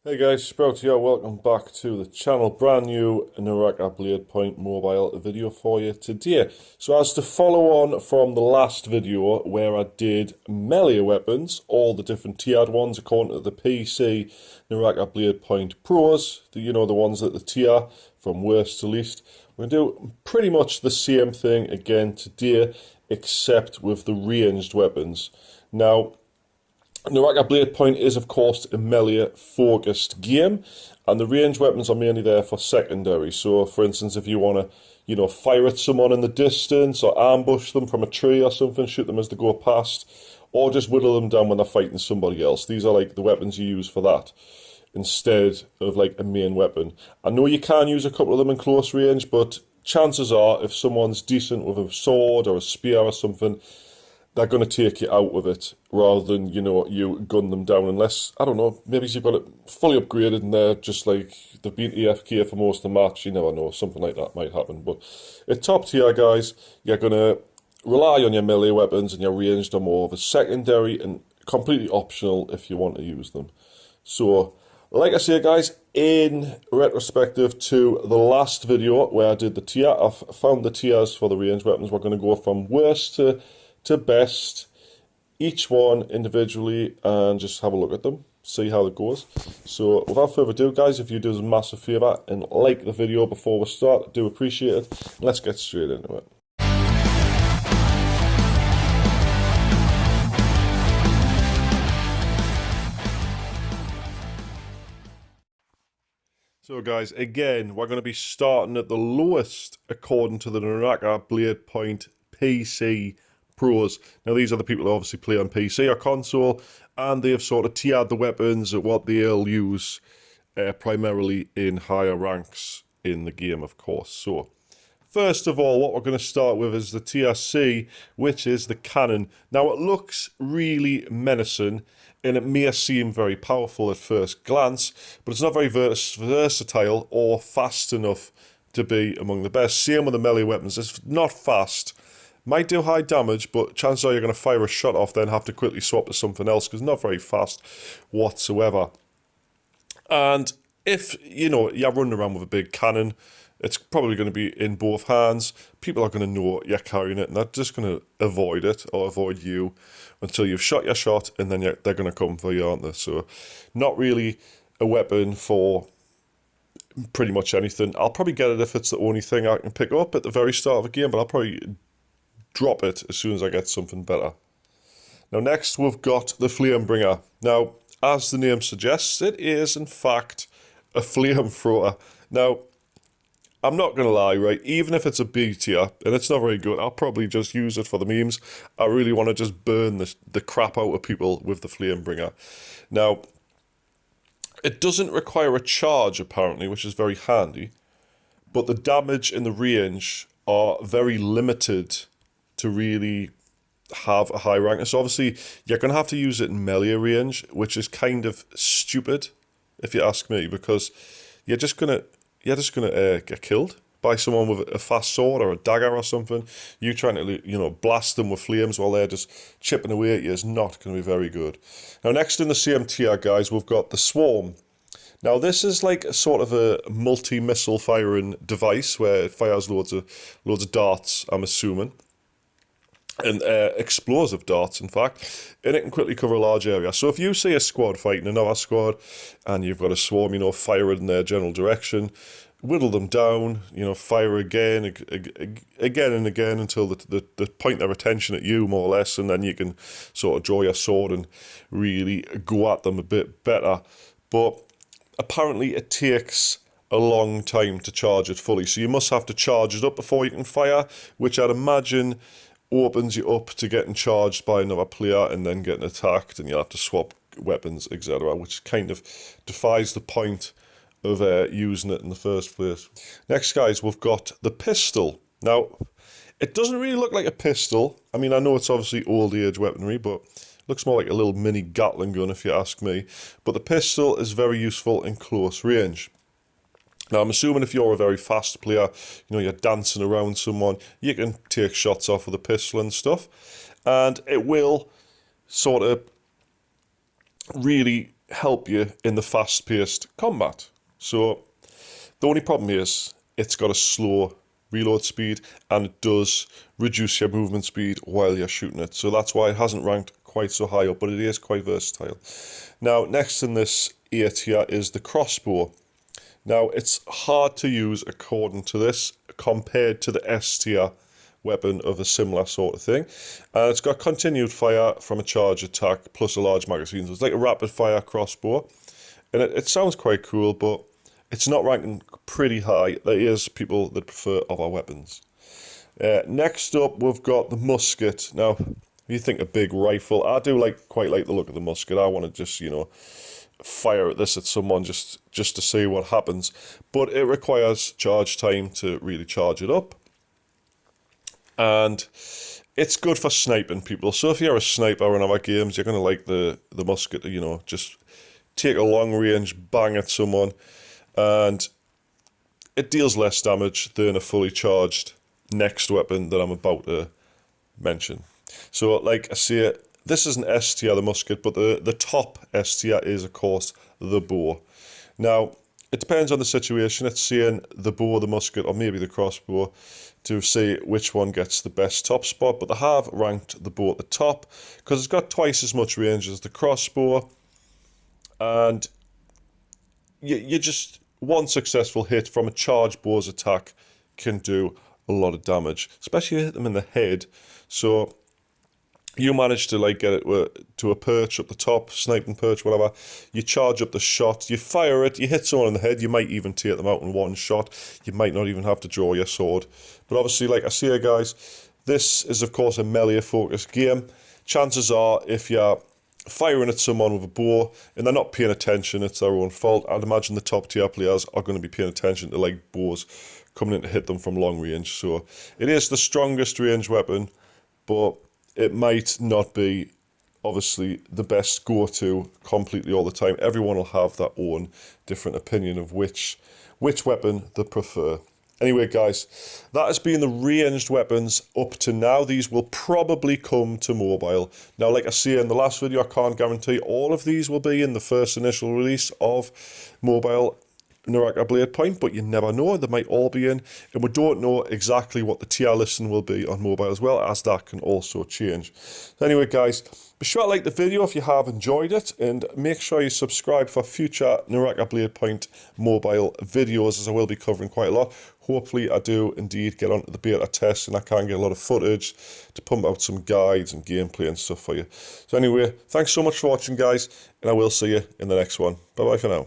Hey guys, Sprout here, welcome back to the channel. Brand new Naraka Bladepoint mobile video for you today. So as to follow on from the last video where I did melee weapons, all the different tiered ones according to the PC Naraka Bladepoint Pros, the ones that the tier from worst to least. We're going to do pretty much the same thing again today, except with the ranged weapons. Now, Naraka Bladepoint is, of course, a melee-focused game, and the ranged weapons are mainly there for secondary. So, for instance, if you want to, fire at someone in the distance, or ambush them from a tree or something, shoot them as they go past, or just whittle them down when they're fighting somebody else. These are, like, the weapons you use for that, instead of, like, a main weapon. I know you can use a couple of them in close range, but chances are, if someone's decent with a sword or a spear or something, they're going to take you out with it rather than, you gun them down. Unless, I don't know, maybe you've got it fully upgraded and they're just like, they've been AFK for most of the match. You never know, something like that might happen. But at top tier, guys, you're going to rely on your melee weapons, and your ranged are more of a secondary and completely optional if you want to use them. So, like I say, guys, in retrospective to the last video where I did the tier, I've found the tiers for the ranged weapons. We're going to go from worst to best, each one individually, and just have a look at them, see how it goes. So without further ado, guys, if you do us a massive favour and like the video before we start, I do appreciate it. Let's get straight into it. So guys, again, we're going to be starting at the lowest according to the Naraka Bladepoint PC Pros. Now, these are the people who obviously play on PC or console, and they have sort of tiered the weapons at what they'll use primarily in higher ranks in the game, of course. So, first of all, what we're going to start with is the tier C, which is the cannon. Now, it looks really menacing, and it may seem very powerful at first glance, but it's not very versatile or fast enough to be among the best. Same with the melee weapons. It's not fast. Might do high damage, but chances are you're going to fire a shot off, then have to quickly swap to something else, because it's not very fast whatsoever. And if, you're running around with a big cannon, it's probably going to be in both hands. People are going to know you're carrying it, and they're just going to avoid it, or avoid you, until you've shot your shot, and then they're going to come for you, aren't they? So, not really a weapon for pretty much anything. I'll probably get it if it's the only thing I can pick up at the very start of a game, but I'll probably drop it as soon as I get something better. Now, next we've got the Flamebringer. Now, as the name suggests, it is in fact a flamethrower. Now, I'm not going to lie, right? Even if it's a B tier and it's not very good, I'll probably just use it for the memes. I really want to just burn the crap out of people with the Flamebringer. Now, it doesn't require a charge apparently, which is very handy, but the damage and the range are very limited to really have a high rank. So obviously you're going to have to use it in melee range, which is kind of stupid if you ask me, because you're just gonna get killed by someone with a fast sword or a dagger or something. You trying to blast them with flames while they're just chipping away at you is not going to be very good. Now, next in the same tier, guys, we've got the Swarm. Now, this is like a sort of a multi-missile firing device where it fires loads of darts, I'm assuming, and explosive darts, in fact, and it can quickly cover a large area. So if you see a squad fighting another squad, and you've got a Swarm, fire it in their general direction, whittle them down, fire again and again until they point their attention at you, more or less, and then you can sort of draw your sword and really go at them a bit better. But apparently it takes a long time to charge it fully, so you must have to charge it up before you can fire, which I'd imagine opens you up to getting charged by another player and then getting attacked, and you'll have to swap weapons, etc., which kind of defies the point of using it in the first place. Next, guys, we've got the pistol. Now, it doesn't really look like a pistol. I mean, I know it's obviously old age weaponry, but it looks more like a little mini Gatling gun if you ask me. But the pistol is very useful in close range. Now, I'm assuming if you're a very fast player, you're dancing around someone, you can take shots off with a pistol and stuff. And it will sort of really help you in the fast-paced combat. So the only problem is it's got a slow reload speed, and it does reduce your movement speed while you're shooting it. So that's why it hasn't ranked quite so high up, but it is quite versatile. Now, next in this A tier is the crossbow. Now, it's hard to use according to this compared to the S tier weapon of a similar sort of thing. It's got continued fire from a charge attack plus a large magazine. So it's like a rapid fire crossbow. And it sounds quite cool, but it's not ranking pretty high. There is people that prefer other weapons. Next up, we've got the musket. Now, if you think a big rifle, I do quite like the look of the musket. I want to just, fire this at someone just to see what happens. But it requires charge time to really charge it up. And it's good for sniping people. So if you're a sniper in other games, you're going to like the musket, just take a long range bang at someone. And it deals less damage than a fully charged next weapon that I'm about to mention. So like I say, this is an S tier, the musket, but the top S tier is, of course, the bow. Now, it depends on the situation. It's saying the bow, the musket, or maybe the crossbow to see which one gets the best top spot. But they have ranked the bow at the top because it's got twice as much range as the crossbow. And you just, one successful hit from a charged bow's attack can do a lot of damage, especially if you hit them in the head. So you manage to get it to a perch up the top, sniping perch, whatever. You charge up the shot, you fire it, you hit someone in the head, you might even take them out in one shot. You might not even have to draw your sword. But obviously, like I say, guys, this is, of course, a melee-focused game. Chances are, if you're firing at someone with a bow and they're not paying attention, it's their own fault. I'd imagine the top tier players are going to be paying attention to bows coming in to hit them from long range. So it is the strongest range weapon, but it might not be, obviously, the best go-to completely all the time. Everyone will have their own different opinion of which weapon they prefer. Anyway, guys, that has been the ranged weapons up to now. These will probably come to mobile. Now, like I say in the last video, I can't guarantee all of these will be in the first initial release of mobile Naraka Bladepoint, but you never know, they might all be in, and we don't know exactly what the tier listing will be on mobile as well, as that can also change. So anyway, guys, be sure to like the video if you have enjoyed it, and make sure you subscribe for future Naraka Bladepoint mobile videos, as I will be covering quite a lot. Hopefully I do indeed get onto the beta test and I can get a lot of footage to pump out some guides and gameplay and stuff for you. So anyway, thanks so much for watching, guys, and I will see you in the next one. Bye bye for now.